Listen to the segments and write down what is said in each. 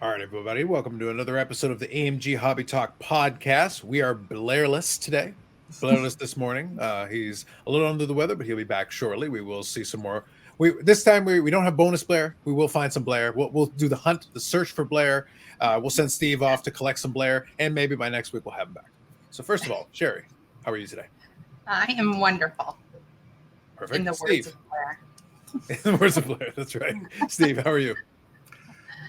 All right, everybody, welcome to another episode of the AMG Hobby Talk podcast. We are Blairless today. Blairless this morning. He's a little under the weather, but he'll be back shortly. We will see some more. This time we don't have bonus Blair. We will find some Blair. We'll do the hunt, the search for Blair. We'll send Steve off to collect some Blair, and maybe by next week we'll have him back. So first of all, Sherry, how are you today? I am wonderful. Perfect. In the Steve. words of Blair. In the words of Blair, that's right. Steve, how are you?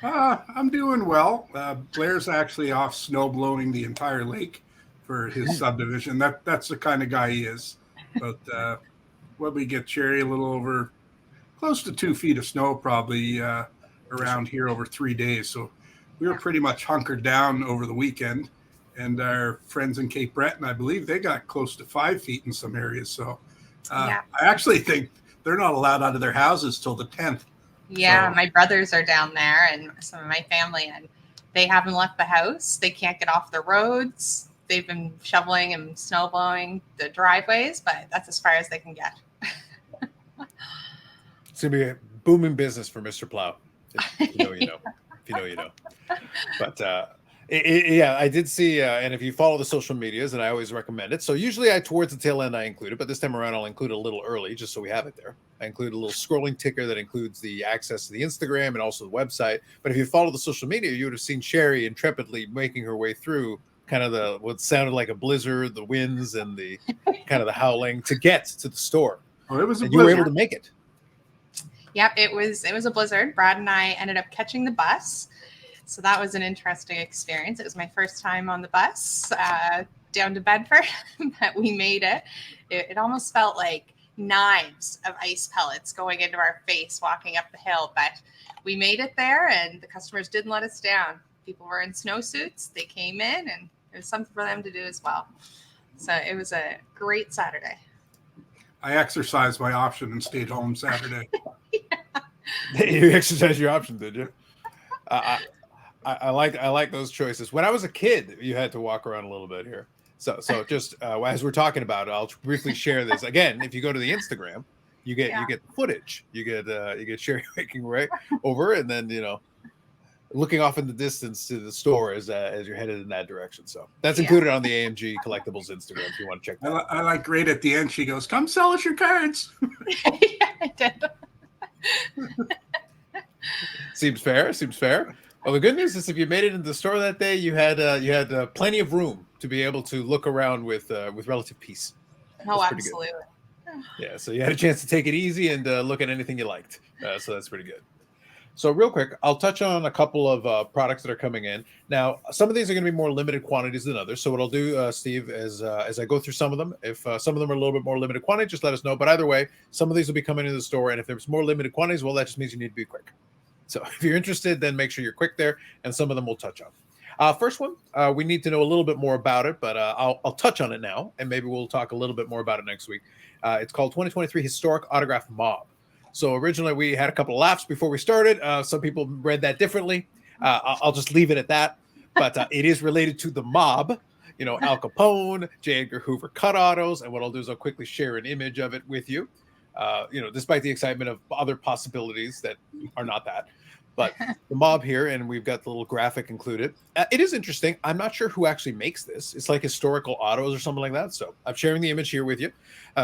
I'm doing well. Blair's actually off snow blowing the entire lake for his subdivision. That's the kind of guy he is. But what we get, Cherry, a little over close to 2 feet of snow probably around here over 3 days. So we were pretty much hunkered down over the weekend. And our friends in Cape Breton, I believe they got close to 5 feet in some areas. So I actually think they're not allowed out of their houses till the 10th. Yeah, my brothers are down there and some of my family, and they haven't left the house. They can't get off the roads. They've been shoveling and snow blowing the driveways, but that's as far as they can get. It's going to be a booming business for Mr. Plow. If you know, you know. If you know, you know. But yeah, I did see, and if you follow the social medias, and I always recommend it. So usually towards the tail end, I include it, but this time around, I'll include it a little early just so we have it there. I include a little scrolling ticker that includes the access to the Instagram and also the website. But if you follow the social media, you would have seen Sherry intrepidly making her way through kind of what sounded like a blizzard, the winds and the kind of the howling to get to the store. Oh, it was a and blizzard. You were able to make it. Yep, it was a blizzard. Brad and I ended up catching the bus. So that was an interesting experience. It was my first time on the bus down to Bedford, but we made it. It almost felt like knives of ice pellets going into our face walking up the hill, but we made it there and the customers didn't let us down. People were in snowsuits. They came in and it was something for them to do as well. So it was a great Saturday. I exercised my option and stayed home Saturday. You exercised your option, did you? I like those choices. When I was a kid, you had to walk around a little bit here. So just as we're talking about it, I'll briefly share this again. If you go to the Instagram, you get footage. You get Sherry making way over, and then looking off in the distance to the store as you're headed in that direction. So that's included on the AMG Collectibles Instagram if you want to check that out. I like right at the end. She goes, "Come sell us your cards." Yeah, I did. Seems fair. Well, the good news is if you made it into the store that day, you had plenty of room to be able to look around with relative peace. Oh, absolutely. Yeah, so you had a chance to take it easy and look at anything you liked. So that's pretty good. So real quick, I'll touch on a couple of products that are coming in. Now, some of these are going to be more limited quantities than others. So what I'll do, Steve, as I go through some of them, if some of them are a little bit more limited quantity, just let us know. But either way, some of these will be coming into the store. And if there's more limited quantities, well, that just means you need to be quick. So if you're interested, then make sure you're quick there, and some of them we'll touch on. First one, we need to know a little bit more about it, but I'll touch on it now, and maybe we'll talk a little bit more about it next week. It's called 2023 Historic Autograph Mob. So originally we had a couple of laughs before we started. Some people read that differently. I'll just leave it at that. But it is related to the mob, Al Capone, J. Edgar Hoover cut autos, and what I'll do is I'll quickly share an image of it with you. Despite the excitement of other possibilities that are not that. But the mob here, and we've got the little graphic included. It is interesting. I'm not sure who actually makes this. It's like Historical Autos or something like that. So I'm sharing the image here with you.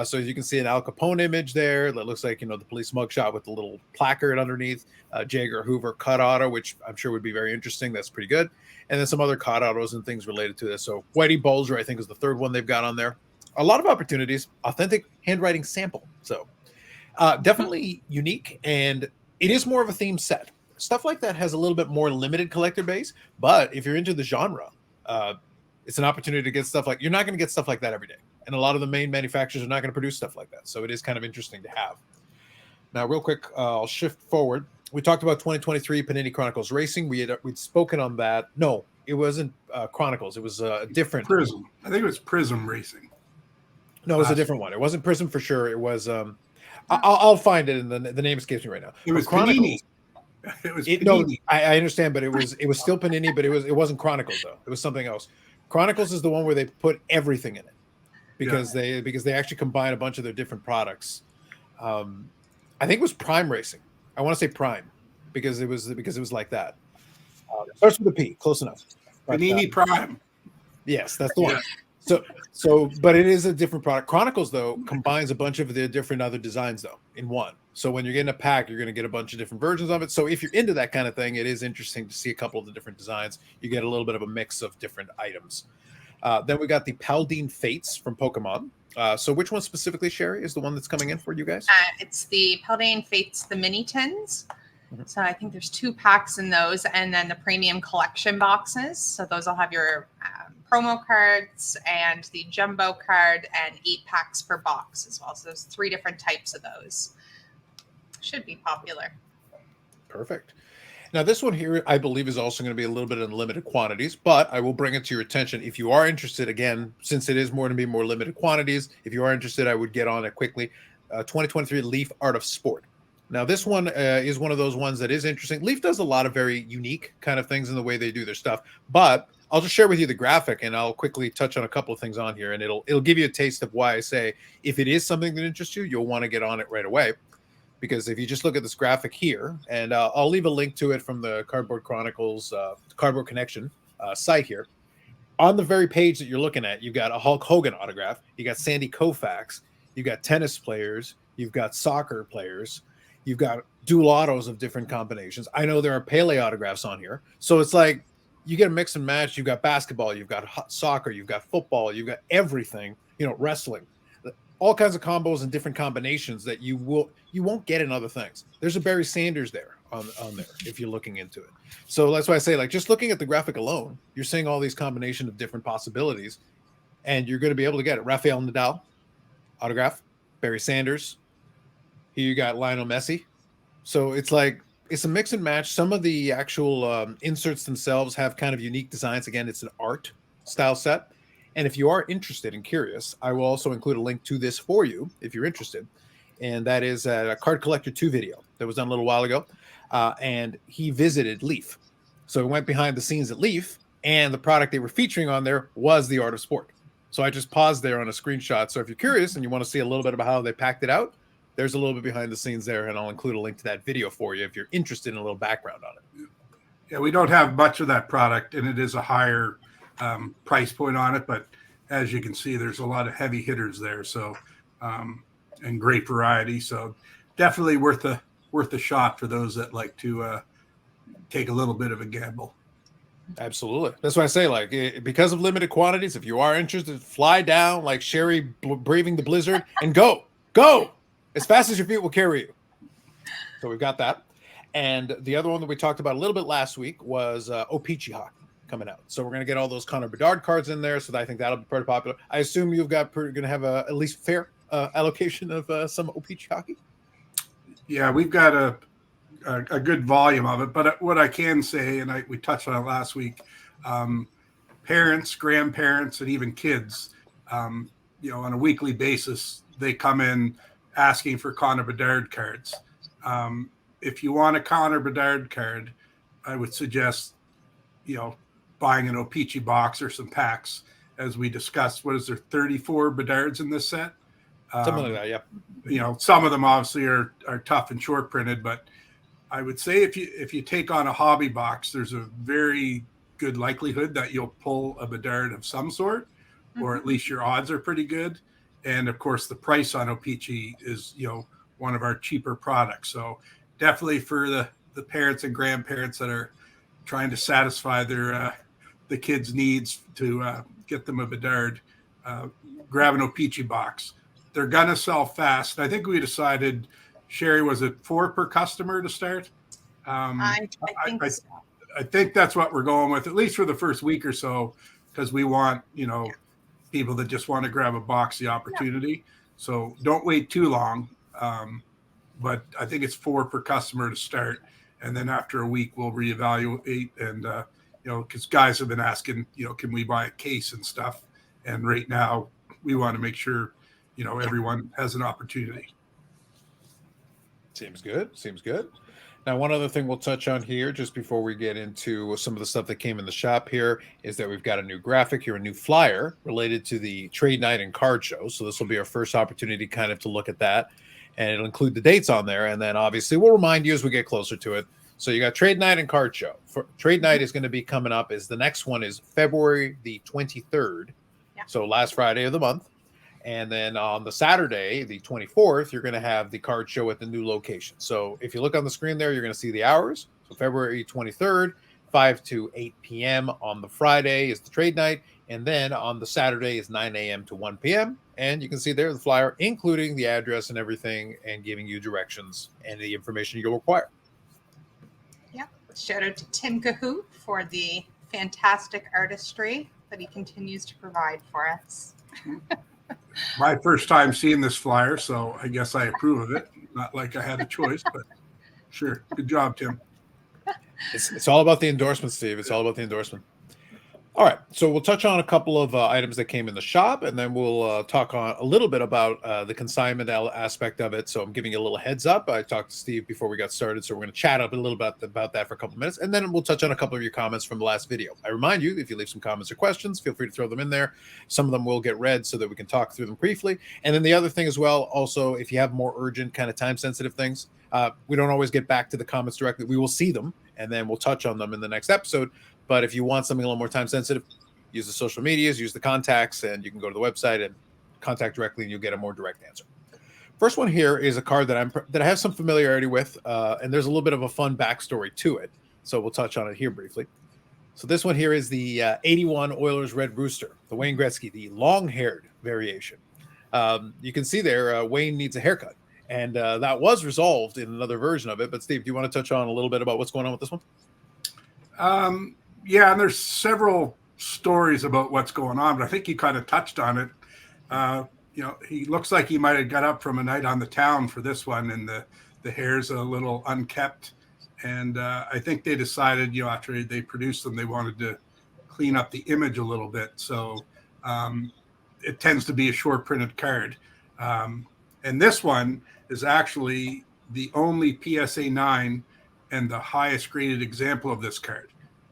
So you can see an Al Capone image there that looks like, the police mugshot with the little placard underneath. J. Edgar Hoover cut auto, which I'm sure would be very interesting. That's pretty good. And then some other cut autos and things related to this. So Whitey Bulger, I think, is the third one they've got on there. A lot of opportunities. Authentic handwriting sample. So definitely unique. And it is more of a theme set. Stuff like that has a little bit more limited collector base, but if you're into the genre, it's an opportunity to get stuff like you're not going to get stuff like that every day. And a lot of the main manufacturers are not going to produce stuff like that. So it is kind of interesting to have. Now, real quick, I'll shift forward. We talked about 2023 Panini Chronicles Racing. We'd spoken on that. No, it wasn't Chronicles. It was a different Prism. I think it was Prism Racing. No, it was a different one. It wasn't Prism for sure. It was I'll find it, and the name escapes me right now. It was Chronicles. Panini. It was Panini. I understand, but it was still Panini, but it wasn't Chronicles though. It was something else. Chronicles is the one where they put everything in it because they actually combine a bunch of their different products. I think it was Prime Racing. I want to say Prime because it was like that. Starts with a P. Close enough. But, Panini Prime. yes, that's the one. Yeah. But it is a different product. Chronicles, though, combines a bunch of the different other designs, though, in one. So when you're getting a pack, you're going to get a bunch of different versions of it. So if you're into that kind of thing, it is interesting to see a couple of the different designs. You get a little bit of a mix of different items. Then we got the Paldine Fates from Pokemon. So which one specifically, Sherry, is the one that's coming in for you guys? It's the Paldane Fates, the mini tins. So I think there's 2 packs in those, and then the premium collection boxes. So those will have your promo cards and the jumbo card, and 8 packs per box as well. So there's 3 different types of those. Should be popular. Perfect. Now, this one here, I believe, is also going to be a little bit in limited quantities, but I will bring it to your attention. If you are interested, again, since it is more to be more limited quantities, if you are interested, I would get on it quickly. 2023 Leaf Art of Sport. Now, this one is one of those ones that is interesting. Leaf does a lot of very unique kind of things in the way they do their stuff, but I'll just share with you the graphic, and I'll quickly touch on a couple of things on here, and it'll give you a taste of why I say if it is something that interests you, you'll want to get on it right away. Because if you just look at this graphic here, and I'll leave a link to it from the Cardboard Chronicles, Cardboard Connection site here. On the very page that you're looking at, you've got a Hulk Hogan autograph, you got Sandy Koufax, you've got tennis players, you've got soccer players, you've got dual autos of different combinations. I know there are Pele autographs on here. So it's like you get a mix and match. You've got basketball, you've got soccer, you've got football, you've got everything, wrestling. All kinds of combos and different combinations that you won't get in other things. There's a Barry Sanders there on there if you're looking into it. So that's why I say, like, just looking at the graphic alone, you're seeing all these combinations of different possibilities, and you're going to be able to get it. Rafael Nadal autograph, Barry Sanders. Here you got Lionel Messi. So it's like it's a mix and match. Some of the actual inserts themselves have kind of unique designs. Again, it's an art style set. And if you are interested and curious, I will also include a link to this for you if you're interested. And that is a Card Collector 2 video that was done a little while ago. And he visited Leaf. So he went behind the scenes at Leaf, and the product they were featuring on there was the Art of Sport. So I just paused there on a screenshot. So if you're curious and you want to see a little bit about how they packed it out, there's a little bit behind the scenes there, and I'll include a link to that video for you if you're interested in a little background on it. Yeah, we don't have much of that product, and it is a higher price point on it, but as you can see, there's a lot of heavy hitters there. So, and great variety. So, definitely worth a shot for those that like to take a little bit of a gamble. Absolutely. That's why I say, like, because of limited quantities, if you are interested, fly down like Sherry braving the blizzard and go as fast as your feet will carry you. So we've got that. And the other one that we talked about a little bit last week was O-Pee-Chee hockey coming out. So we're going to get all those Connor Bedard cards in there. So I think that'll be pretty popular. I assume you've got going to have at least fair allocation of some O-Pee-Chee hockey. Yeah, we've got a good volume of it. But what I can say, and we touched on it last week, parents, grandparents, and even kids, on a weekly basis, they come in asking for Connor Bedard cards. If you want a Connor Bedard card, I would suggest, buying an O-Pee-Chee box or some packs, as we discussed. What is there, 34 Bedards in this set? Something like that, yeah. Some of them obviously are tough and short printed, but I would say if you take on a hobby box, there's a very good likelihood that you'll pull a Bedard of some sort, or at least your odds are pretty good. And of course, the price on O-Pee-Chee is, one of our cheaper products. So definitely for the parents and grandparents that are trying to satisfy the kids' needs to get them a Bedard, grab an O-Pee-Chee box. They're gonna sell fast. I think we decided, Sherry, was it 4 per customer to start? I think so. I think that's what we're going with, at least for the first week or so, because we want people that just want to grab a box the opportunity. Yeah. So don't wait too long. But I think it's 4 per customer to start. And then after a week, we'll reevaluate. And, because guys have been asking, can we buy a case and stuff? And right now, we want to make sure, everyone has an opportunity. Seems good. Now, one other thing we'll touch on here, just before we get into some of the stuff that came in the shop here, is that we've got a new graphic here, a new flyer related to the trade night and card show. So this will be our first opportunity kind of to look at that. And it'll include the dates on there. And then obviously we'll remind you as we get closer to it. So you got trade night and card show. For trade night is going to be coming up. Is the next one is February the 23rd. Yeah. So last Friday of the month. And then on the Saturday, the 24th, you're going to have the card show at the new location. So if you look on the screen there, you're going to see the hours. So February 23rd, 5 to 8 p.m. On the Friday is the trade night. And then on the Saturday is 9 a.m. to 1 p.m. And you can see there the flyer, including the address and everything, and giving you directions and the information you'll require. Yeah. Shout out to Tim Cahoot for the fantastic artistry that he continues to provide for us. My first time seeing this flyer, so I guess I approve of it. Not like I had a choice, but sure. Good job, Tim. It's all about the endorsement, Steve. It's all about the endorsement. All right, so we'll touch on a couple of items that came in the shop, and then we'll talk on a little bit about the consignment aspect of it. So I'm giving you a little heads up. I talked to Steve before we got started, so we're going to chat up a little bit about that for a couple of minutes, and then we'll touch on a couple of your comments from the last video. I remind you, if you leave some comments or questions, feel free to throw them in there. Some of them will get read so that we can talk through them briefly. And then the other thing as well, also, if you have more urgent kind of time-sensitive things, we don't always get back to the comments directly. We will see them, and then we'll touch on them in the next episode. But if you want something a little more time sensitive, use the social medias, use the contacts, and you can go to the website and contact directly, and you'll get a more direct answer. First one here is a card that I have some familiarity with, and there's a little bit of a fun backstory to it. So we'll touch on it here briefly. So this one here is the 81 Oilers Red Rooster, the Wayne Gretzky, the long-haired variation. You can see there, Wayne needs a haircut, and that was resolved in another version of it. But Steve, do you want to touch on a little bit about what's going on with this one? Yeah, and there's several stories about what's going on, but I think you kind of touched on it. He looks like he might have got up from a night on the town for this one, and the hair's a little unkept. And I think they decided, after they produced them, they wanted to clean up the image a little bit. So it tends to be a short printed card. And this one is actually the only PSA 9 and the highest graded example of this card.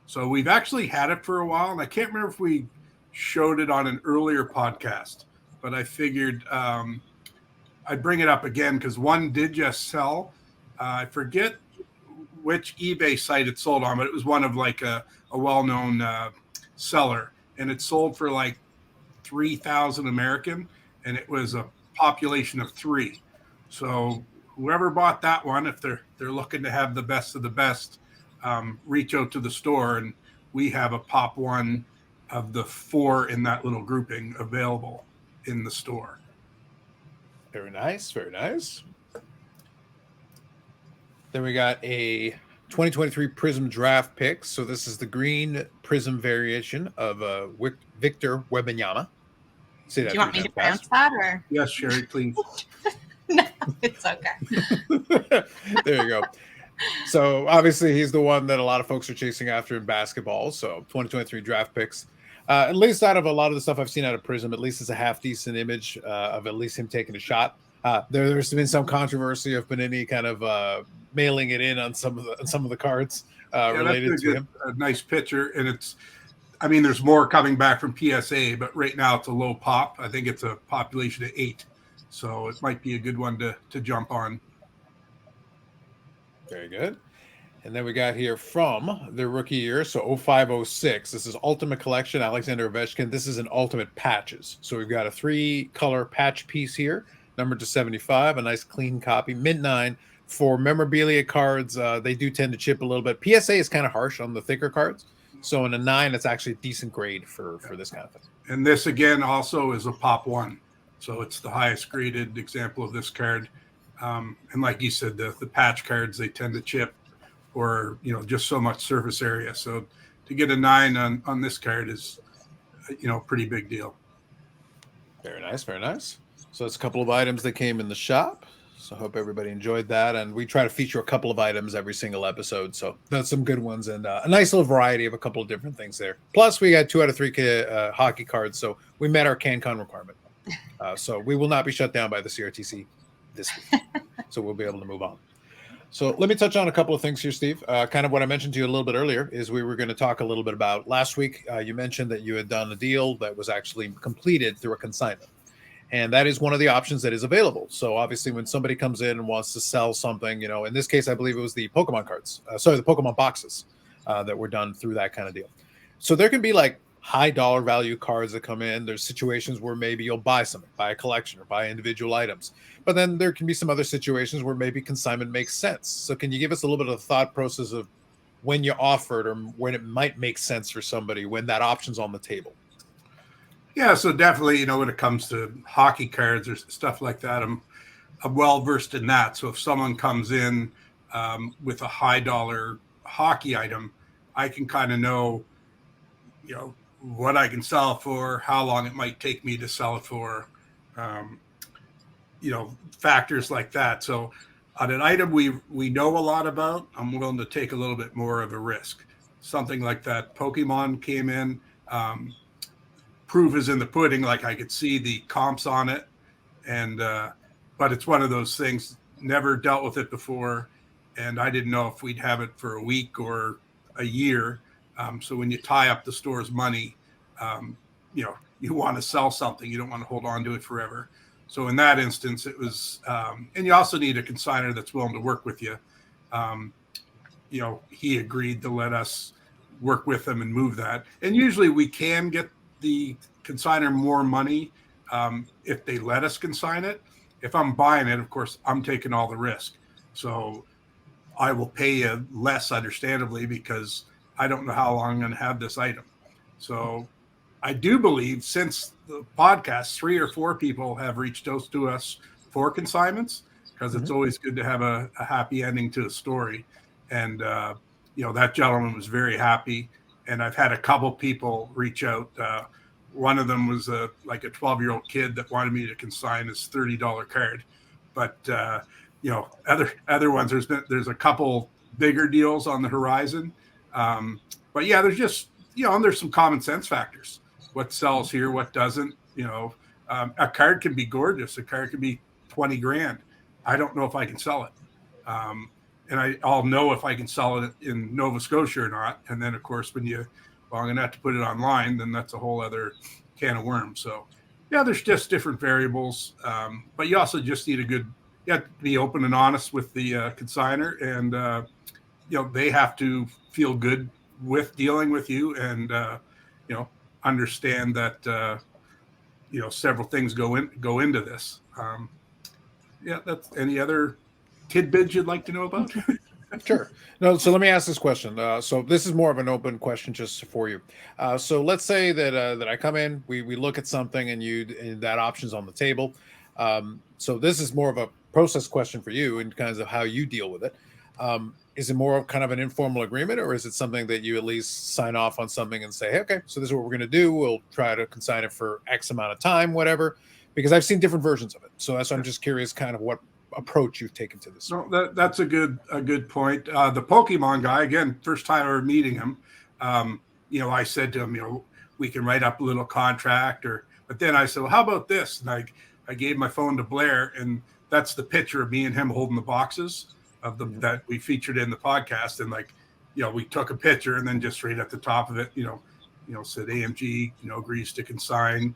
So we've actually had it for a while, and I can't remember if we showed it on an earlier podcast, but I figured I'd bring it up again because one did just sell. I forget which eBay site it sold on, but it was one of like a well-known seller, and it sold for like 3,000 American, and it was a population of 3. So whoever bought that one, if they're looking to have the best of the best, reach out to the store, and we have a pop one of the 4 in that little grouping available in the store. Very nice, very nice. Then we got a 2023 Prism draft pick. So this is the green Prism variation of Victor Wembanyama. Do you want me to pronounce that, or? Yes, Sherry, please. No, it's okay. There you go. So obviously he's the one that a lot of folks are chasing after in basketball. So 2023 draft picks, at least out of a lot of the stuff I've seen out of Prism, at least it's a half decent image of at least him taking a shot. There's been some controversy of Panini kind of mailing it in on some of the cards related to him. A nice picture, and there's more coming back from PSA, but right now it's a low pop. I think it's a population of 8, so it might be a good one to jump on. Very good. And then we got here from the rookie year, so 0506. This is Ultimate Collection, Alexander Ovechkin. This is an Ultimate Patches. So we've got a 3-color patch piece here, numbered to 75, a nice clean copy, mint 9. For memorabilia cards, they do tend to chip a little bit. PSA is kind of harsh on the thicker cards. So in a 9, it's actually a decent grade for this kind of thing. And this, again, also is a pop 1. So it's the highest graded example of this card. And like you said, the patch cards, they tend to chip or, just so much surface area. So to get a 9 on this card is, a pretty big deal. Very nice, very nice. So it's a couple of items that came in the shop. So I hope everybody enjoyed that. And we try to feature a couple of items every single episode. So that's some good ones and a nice little variety of a couple of different things there. Plus, we got 2 out of 3 hockey cards. So we met our CanCon requirement. So we will not be shut down by the CRTC this week. So we'll be able to move on. So let me touch on a couple of things here, Steve. Kind of what I mentioned to you a little bit earlier is we were going to talk a little bit about last week. You mentioned that you had done a deal that was actually completed through a consignment. And that is one of the options that is available. So obviously when somebody comes in and wants to sell something, you know, in this case, I believe it was the Pokemon cards, the Pokemon boxes that were done through that kind of deal. So there can be like high dollar value cards that come in. There's situations where maybe you'll buy something, buy a collection or buy individual items. But then there can be some other situations where maybe consignment makes sense. So can you give us a little bit of the thought process of when you offer it or when it might make sense for somebody when that option's on the table? Yeah, so definitely, you know, when it comes to hockey cards or stuff like that, I'm well versed in that. So if someone comes in with a high dollar hockey item, I can kind of know, you know, what I can sell it for, how long it might take me to sell it for, um, you know, factors like that. So on an item we know a lot about, I'm willing to take a little bit more of a risk. Something like that Pokemon came in. Proof is in the pudding. Like I could see the comps on it, and but it's one of those things. Never dealt with it before, and I didn't know if we'd have it for a week or a year. So when you tie up the store's money, you know, you want to sell something. You don't want to hold on to it forever. So in that instance, it was, and you also need a consignor that's willing to work with you. You know, he agreed to let us work with him and move that. And usually we can get the consignor more money if they let us consign it. If I'm buying it, of course, I'm taking all the risk. So I will pay you less, understandably, because I don't know how long I'm going to have this item. So I do believe since the podcast, 3 or 4 people have reached out to us for consignments, because it's always good to have a happy ending to a story. And, you know, that gentleman was very happy. And I've had a couple people reach out. One of them was like a 12-year-old kid that wanted me to consign his $30 card. But, you know, other ones, there's a couple bigger deals on the horizon. But yeah, there's just, you know, and there's some common sense factors. What sells here, what doesn't, you know, a card can be gorgeous. A card can be 20 grand. I don't know if I can sell it. And I'll know if I can sell it in Nova Scotia or not. And then, of course, when I'm going to have to put it online, then that's a whole other can of worms. So, yeah, there's just different variables. But you also just need you have to be open and honest with the consignor. And, you know, they have to feel good with dealing with you and, you know, understand that, you know, several things go into this. Yeah, that's any other tidbits you'd like to know about? Sure. No, so let me ask this question. So this is more of an open question just for you. So let's say that I come in, we look at something, and that option's on the table. So this is more of a process question for you in kinds of how you deal with it. Is it more of kind of an informal agreement, or is it something that you at least sign off on something and say, hey, okay, so this is what we're going to do. We'll try to consign it for X amount of time, whatever, because I've seen different versions of it. So that's why I'm just curious kind of what approach you've taken to this. No, that's a good point. The Pokemon guy, again, first time ever meeting him, you know, I said to him, you know, we can write up a little contract, but then I said, well, how about this? And I gave my phone to Blair, and that's the picture of me and him holding the boxes of that we featured in the podcast. And like, you know, we took a picture, and then just right at the top of it, you know, said AMG, you know, agrees to consign,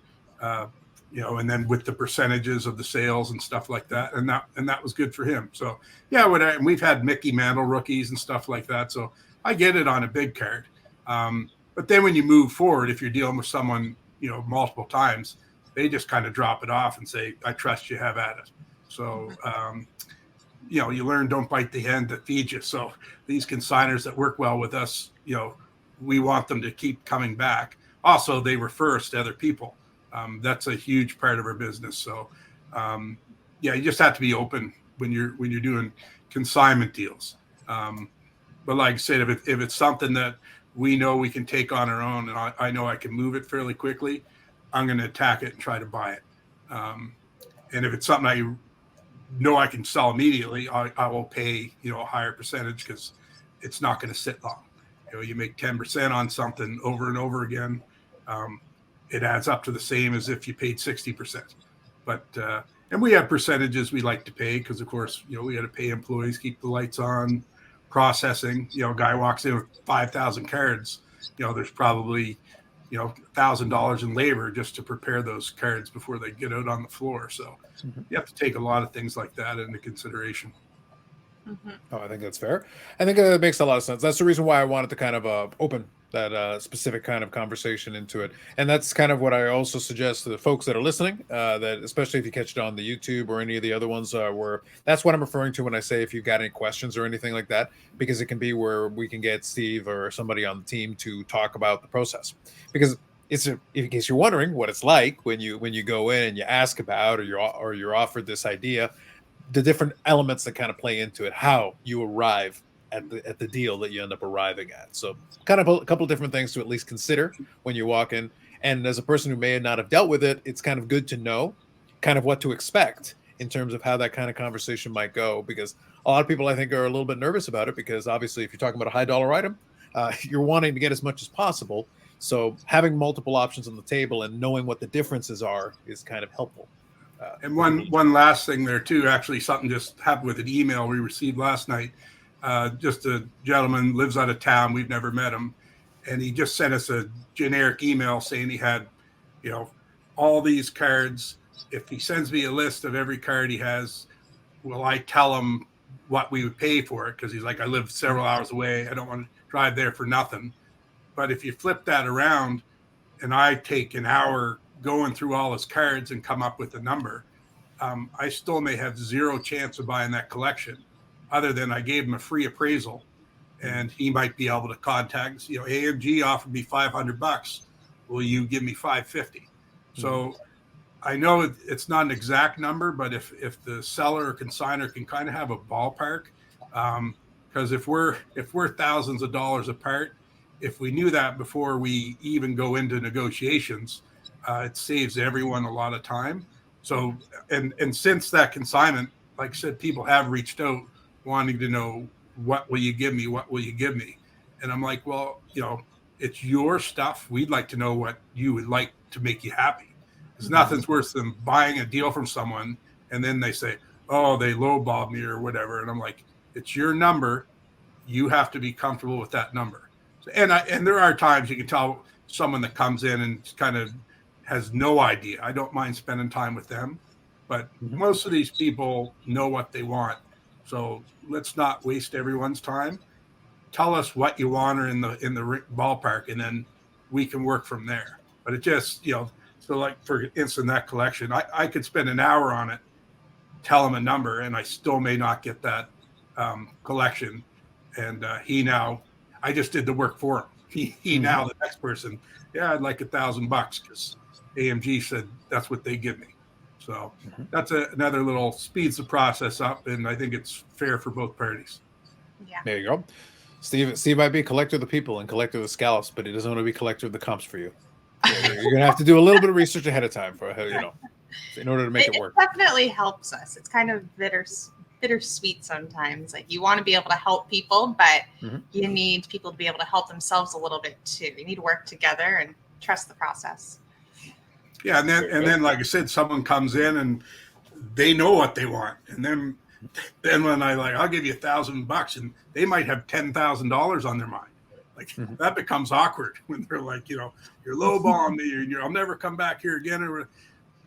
you know, and then with the percentages of the sales and stuff like that. And that was good for him. So yeah, and we've had Mickey Mantle rookies and stuff like that. So I get it on a big card. But then when you move forward, if you're dealing with someone, you know, multiple times, they just kind of drop it off and say, I trust you, have at it. So, you know, you learn, don't bite the hand that feeds you. So these consigners that work well with us, you know, we want them to keep coming back. Also, they refer us to other people. That's a huge part of our business. So, yeah, you just have to be open when you're doing consignment deals. But like I said, if it's something that we know we can take on our own, and I know I can move it fairly quickly, I'm going to attack it and try to buy it. And if it's something I know I can sell immediately, I will pay, you know, a higher percentage, because it's not going to sit long. You know, you make 10% on something over and over again. It adds up to the same as if you paid 60%. But and we have percentages we like to pay, because of course, you know, we got to pay employees, keep the lights on, processing. You know, a guy walks in with 5,000 cards, you know, there's probably $1,000 in labor just to prepare those cards before they get out on the floor. So you have to take a lot of things like that into consideration. Oh, I think that's fair. I think it makes a lot of sense. That's the reason why I wanted to kind of open that specific kind of conversation into it. And that's kind of what I also suggest to the folks that are listening, that especially if you catch it on the YouTube or any of the other ones, where that's what I'm referring to when I say if you've got any questions or anything like that, because it can be where we can get Steve or somebody on the team to talk about the process. Because in case you're wondering what it's like when you go in and you ask about, or you're offered this idea, the different elements that kind of play into it, how you arrive at the deal that you end up arriving at. So kind of a couple of different things to at least consider when you walk in. And as a person who may not have dealt with it, it's kind of good to know kind of what to expect in terms of how that kind of conversation might go, because a lot of people I think are a little bit nervous about it, because obviously if you're talking about a high dollar item, you're wanting to get as much as possible. So having multiple options on the table and knowing what the differences are is kind of helpful. And one last thing there too, actually something just happened with an email we received last night. Just a gentleman lives out of town. We've never met him. And he just sent us a generic email saying he had, all these cards. If he sends me a list of every card he has, will I tell him what we would pay for it? Because he's like, I live several hours away. I don't want to drive there for nothing. But if you flip that around and I take an hour going through all his cards and come up with a number, I still may have zero chance of buying that collection, other than I gave him a free appraisal, and he might be able to contact, AMG offered me $500. Will you give me $550? So I know it's not an exact number, but if the seller or consignor can kind of have a ballpark, because if we're thousands of dollars apart, if we knew that before we even go into negotiations, it saves everyone a lot of time. So, and since that consignment, like I said, people have reached out wanting to know, what will you give me? What will you give me? And I'm like, well, it's your stuff. We'd like to know what you would like to make you happy. Because nothing's worse than buying a deal from someone and then they say, oh, they lowballed me or whatever. And I'm like, it's your number. You have to be comfortable with that number. And there are times you can tell someone that comes in and kind of has no idea. I don't mind spending time with them, but most of these people know what they want. So let's not waste everyone's time. Tell us what you want or in the ballpark, and then we can work from there. But it just, so like for instance, that collection, I could spend an hour on it, tell him a number, and I still may not get that collection. And I just did the work for him. He now the next person, I'd like $1,000 because AMG said that's what they give me. So that's another little speeds the process up, and I think it's fair for both parties. Yeah. There you go. Steve might be collector of the people and collector of the scallops, but he doesn't want to be collector of the comps for you. You're going to have to do a little bit of research ahead of time in order to make it work. It definitely helps us. It's kind of bittersweet sometimes. Like, you want to be able to help people, but you need people to be able to help themselves a little bit too. You need to work together and trust the process. Yeah, and then like I said, someone comes in and they know what they want, and then when I'll give you $1,000, and they might have $10,000 on their mind. Like that becomes awkward when they're like, you're lowballing me, or I'll never come back here again. Or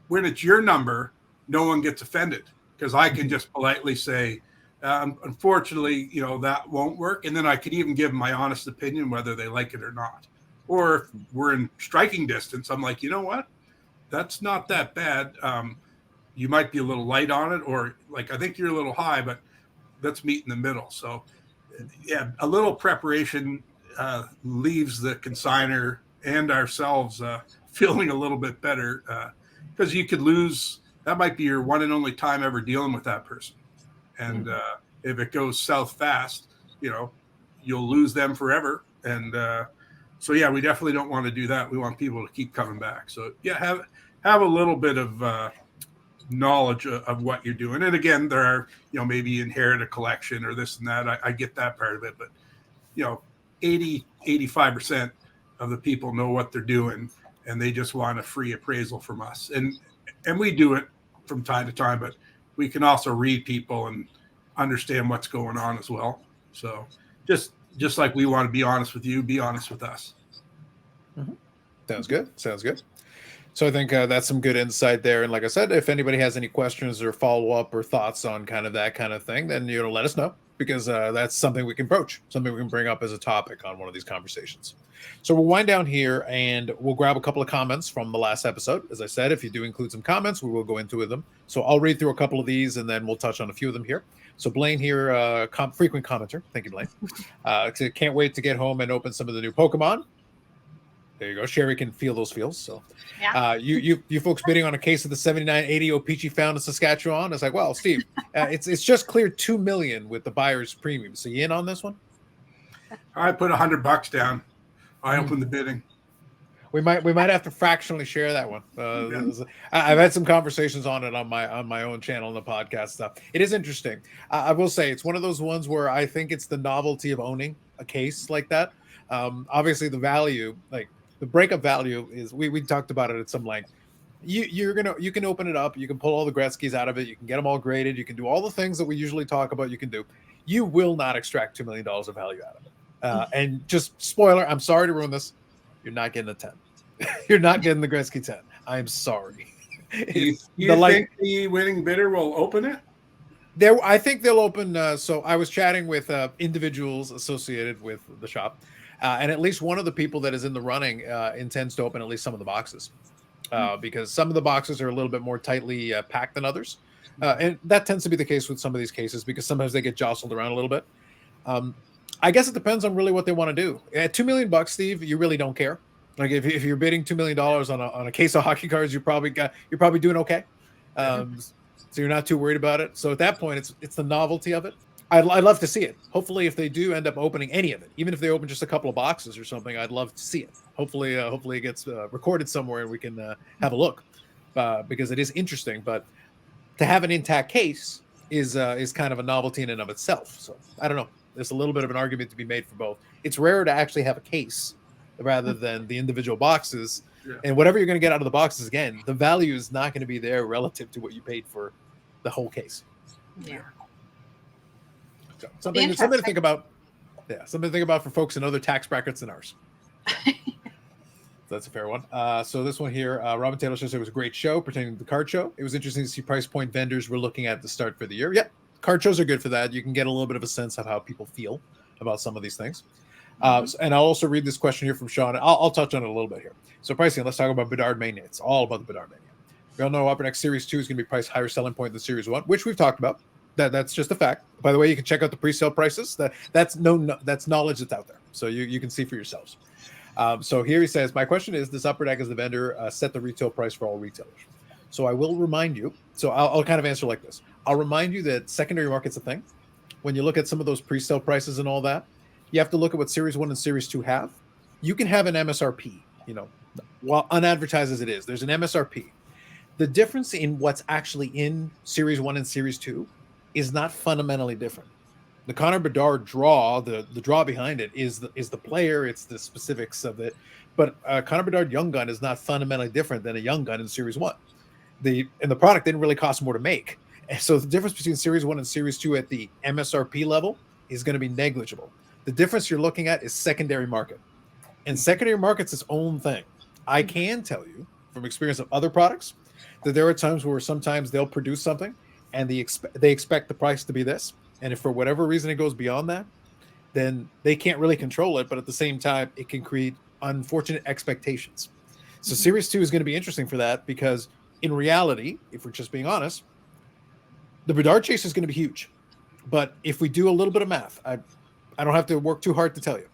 when it's your number, no one gets offended, because I can just politely say, unfortunately, that won't work, and then I could even give them my honest opinion whether they like it or not. Or if we're in striking distance, I'm like, you know what? That's not that bad. You might be a little light on it, or like, I think you're a little high, but let's meet in the middle. So yeah, a little preparation leaves the consignor and ourselves feeling a little bit better, because you could lose. That might be your one and only time ever dealing with that person. And if it goes south fast, you'll lose them forever. And so yeah, we definitely don't want to do that. We want people to keep coming back. So yeah, have a little bit of knowledge of what you're doing. And again, there are, maybe you inherit a collection or this and that. I get that part of it, but 85% of the people know what they're doing, and they just want a free appraisal from us. And we do it from time to time, but we can also read people and understand what's going on as well. So just like we want to be honest with you, be honest with us. Sounds good. Sounds good. So I think that's some good insight there. And like I said, if anybody has any questions or follow up or thoughts on kind of that kind of thing, then let us know, because that's something we can broach, something we can bring up as a topic on one of these conversations. So we'll wind down here and we'll grab a couple of comments from the last episode. As I said, if you do include some comments, we will go into them. So I'll read through a couple of these and then we'll touch on a few of them here. So Blaine here, frequent commenter. Thank you, Blaine. Can't wait to get home and open some of the new Pokemon. There you go. Sherry can feel those feels. So, Yeah. You folks bidding on a case of the 7980 O-Pee-Chee found in Saskatchewan. It's like, well, Steve, it's just cleared $2 million with the buyer's premium. So you in on this one? I put $100 down. I opened the bidding. We might have to fractionally share that one. I've had some conversations on it on my own channel and the podcast stuff. It is interesting. I will say it's one of those ones where I think it's the novelty of owning a case like that. Obviously, the value, like the breakup value, is we talked about it at some length. You can open it up, you can pull all the Gretzky's out of it, you can get them all graded, you can do all the things that we usually talk about. You can do. You will not extract $2 million of value out of it. And just spoiler, I'm sorry to ruin this. You're not getting a 10. You're not getting the Gretzky 10. I'm sorry. You think the winning bidder will open it? I think they'll open. So I was chatting with individuals associated with the shop, and at least one of the people that is in the running intends to open at least some of the boxes, because some of the boxes are a little bit more tightly packed than others, and that tends to be the case with some of these cases because sometimes they get jostled around a little bit. I guess it depends on really what they want to do. At $2 million, Steve, you really don't care. Like if you're bidding $2 million on a case of hockey cards, you're probably doing okay. So you're not too worried about it. So at that point, it's the novelty of it. I'd love to see it. Hopefully, if they do end up opening any of it, even if they open just a couple of boxes or something, I'd love to see it. Hopefully it gets recorded somewhere and we can have a look, because it is interesting. But to have an intact case is kind of a novelty in and of itself. So I don't know. There's a little bit of an argument to be made for both. It's rare to actually have a case rather than the individual boxes. Yeah. And whatever you're going to get out of the boxes, again, the value is not going to be there relative to what you paid for the whole case. Yeah. So something to think about. Yeah, something to think about for folks in other tax brackets than ours. So that's a fair one. So this one here, Robin Taylor says it was a great show pertaining to the card show. It was interesting to see price point vendors we're looking at the start for the year. Yeah, card shows are good for that. You can get a little bit of a sense of how people feel about some of these things. And I'll also read this question here from Sean. I'll touch on it a little bit here. So pricing, let's talk about Bedard Mania. It's all about the Bedard Mania. We all know Upper Deck Series 2 is going to be priced higher selling point than Series 1, which we've talked about. That's just a fact. By the way, you can check out the pre-sale prices. That's knowledge that's out there. So you can see for yourselves. So here he says, my question is, does Upper Deck as the vendor set the retail price for all retailers? So I will remind you. So I'll kind of answer like this. I'll remind you that secondary market's a thing. When you look at some of those pre-sale prices and all that, you have to look at what Series 1 and Series 2 have. You can have an MSRP, while unadvertised as it is. There's an MSRP. The difference in what's actually in Series 1 and Series 2 is not fundamentally different. The Connor Bedard draw, the draw behind it is the player, it's the specifics of it. But Connor Bedard Young Gun is not fundamentally different than a Young Gun in Series 1. And the product didn't really cost more to make. And so the difference between Series 1 and Series 2 at the MSRP level is going to be negligible. The difference you're looking at is secondary market. And secondary market's its own thing. I can tell you from experience of other products that there are times where sometimes they'll produce something and they expect the price to be this. And if for whatever reason it goes beyond that, then they can't really control it. But at the same time, it can create unfortunate expectations. So Series 2 is going to be interesting for that because in reality, if we're just being honest, the Bedard chase is going to be huge. But if we do a little bit of math, I don't have to work too hard to tell you.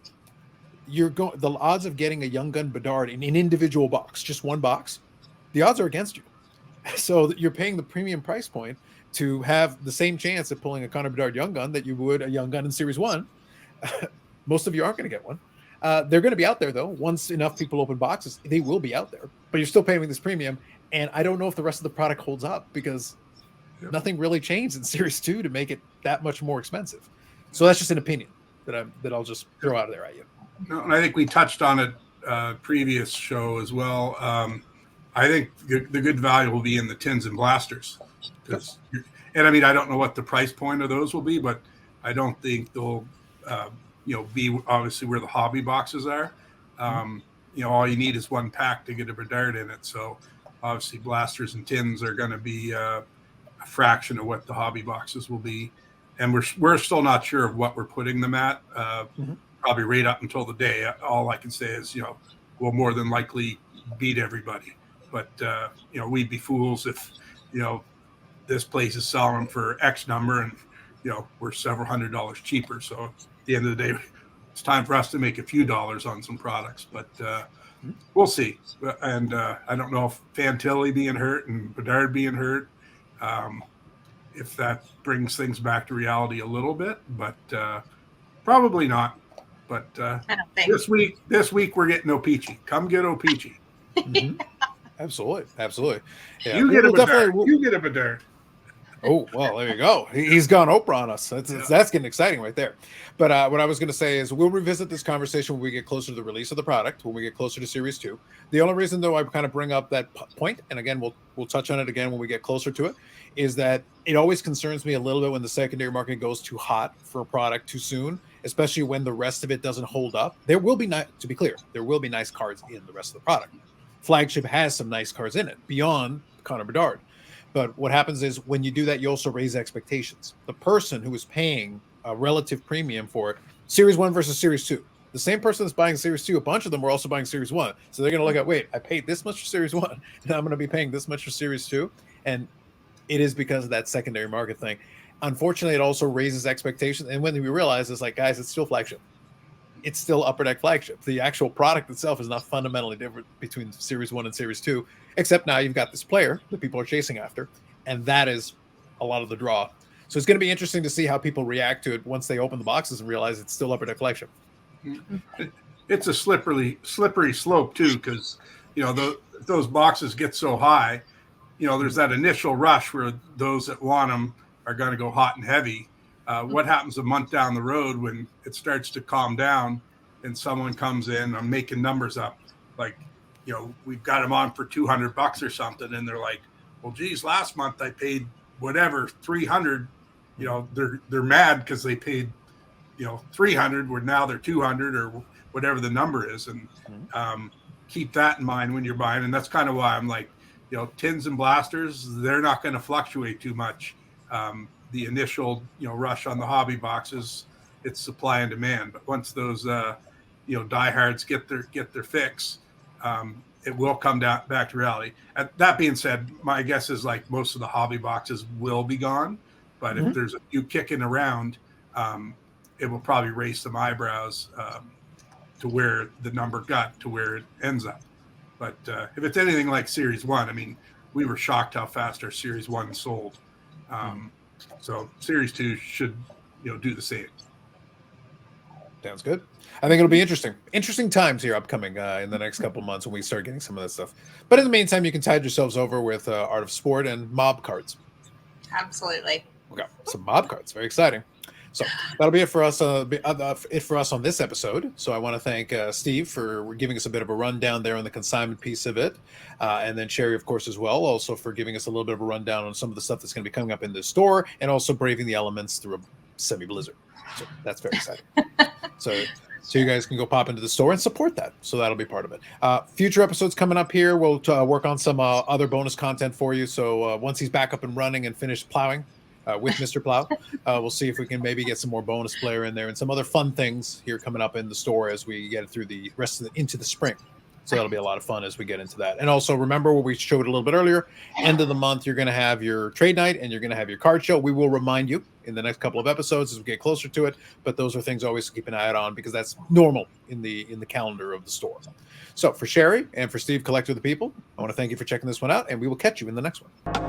The odds of getting a Young Gun Bedard in an individual box, just one box, the odds are against you. So you're paying the premium price point to have the same chance of pulling a Connor Bedard Young Gun that you would a Young Gun in Series 1. Most of you aren't going to get one. They're going to be out there, though. Once enough people open boxes, they will be out there. But you're still paying this premium. And I don't know if the rest of the product holds up because nothing really changed in Series 2 to make it that much more expensive. So that's just an opinion that I'll just throw out there at you. No, and I think we touched on it previous show as well. I think the good value will be in the tins and blasters. And I mean, I don't know what the price point of those will be, but I don't think they'll, be obviously where the hobby boxes are. all you need is one pack to get a Bedard in it. So obviously blasters and tins are going to be a fraction of what the hobby boxes will be. And we're still not sure of what we're putting them at, probably right up until the day. All I can say is, we'll more than likely beat everybody. But, we'd be fools if, this place is selling for X number and, we're several $100s cheaper. So at the end of the day, it's time for us to make a few dollars on some products. But we'll see. And I don't know if Fantilli being hurt and Bedard being hurt, if that brings things back to reality a little bit, but probably not. But I don't think this week we're getting O-Pee-Chee. Come get O-Pee-Chee. Absolutely. Yeah, You get a Bedard. You get a Bedard. Oh, well, there you go. He's gone Oprah on us. That's getting exciting right there. But what I was going to say is we'll revisit this conversation when we get closer to the release of the product, when we get closer to Series 2. The only reason, though, I kind of bring up that point, and again, we'll touch on it again when we get closer to it, is that it always concerns me a little bit when the secondary market goes too hot for a product too soon, especially when the rest of it doesn't hold up. There will be, to be clear, there will be nice cards in the rest of the product. Flagship has some nice cards in it beyond Connor Bedard. But what happens is when you do that, you also raise expectations. The person who is paying a relative premium for it, Series 1 versus Series 2. The same person that's buying Series 2, a bunch of them were also buying Series 1. So they're going to look at, wait, I paid this much for Series 1, and I'm going to be paying this much for Series 2. And it is because of that secondary market thing. Unfortunately, it also raises expectations. And when we realize it's like, guys, it's still flagship. It's still Upper Deck flagship. The actual product itself is not fundamentally different between Series 1 and Series 2, except now you've got this player that people are chasing after, and that is a lot of the draw. So it's going to be interesting to see how people react to it once they open the boxes and realize it's still Upper Deck flagship. It's a slippery slope, too, because, those boxes get so high, there's that initial rush where those that want them are going to go hot and heavy. What happens a month down the road when it starts to calm down and someone comes in, I'm making numbers up, like, we've got them on for $200 or something. And they're like, well, geez, last month I paid whatever, 300, they're mad because they paid, 300 where now they're 200 or whatever the number is. And keep that in mind when you're buying. And that's kind of why I'm like, tins and blasters, they're not going to fluctuate too much. The initial, rush on the hobby boxes, it's supply and demand. But once those, diehards get their fix, it will come back to reality. That being said, my guess is like most of the hobby boxes will be gone. But if there's a few kicking around, it will probably raise some eyebrows to where the number got to where it ends up. But if it's anything like Series 1, I mean, we were shocked how fast our Series 1 sold. So Series 2 should, do the same. Sounds good. I think it'll be interesting. Interesting times here upcoming in the next couple months when we start getting some of that stuff. But in the meantime, you can tide yourselves over with Art of Sport and mob cards. Absolutely. Okay, some mob cards. Very exciting. So that'll be it for us. On this episode. So I want to thank Steve for giving us a bit of a rundown there on the consignment piece of it, and then Sherry, of course, as well, also for giving us a little bit of a rundown on some of the stuff that's going to be coming up in the store, and also braving the elements through a semi-blizzard. So that's very exciting. So you guys can go pop into the store and support that. So that'll be part of it. Future episodes coming up here. We'll work on some other bonus content for you. So once he's back up and running and finished plowing with Mr. Plow, we'll see if we can maybe get some more bonus player in there and some other fun things here coming up in the store as we get through the rest of into the spring. So that'll be a lot of fun as we get into that. And also remember what we showed a little bit earlier, end of the month, you're going to have your trade night and you're going to have your card show. We will remind you in the next couple of episodes as we get closer to it, but those are things always to keep an eye out on because that's normal in the calendar of the store. So for Sherry and for Steve, Collector of the People, I want to thank you for checking this one out, and we will catch you in the next one.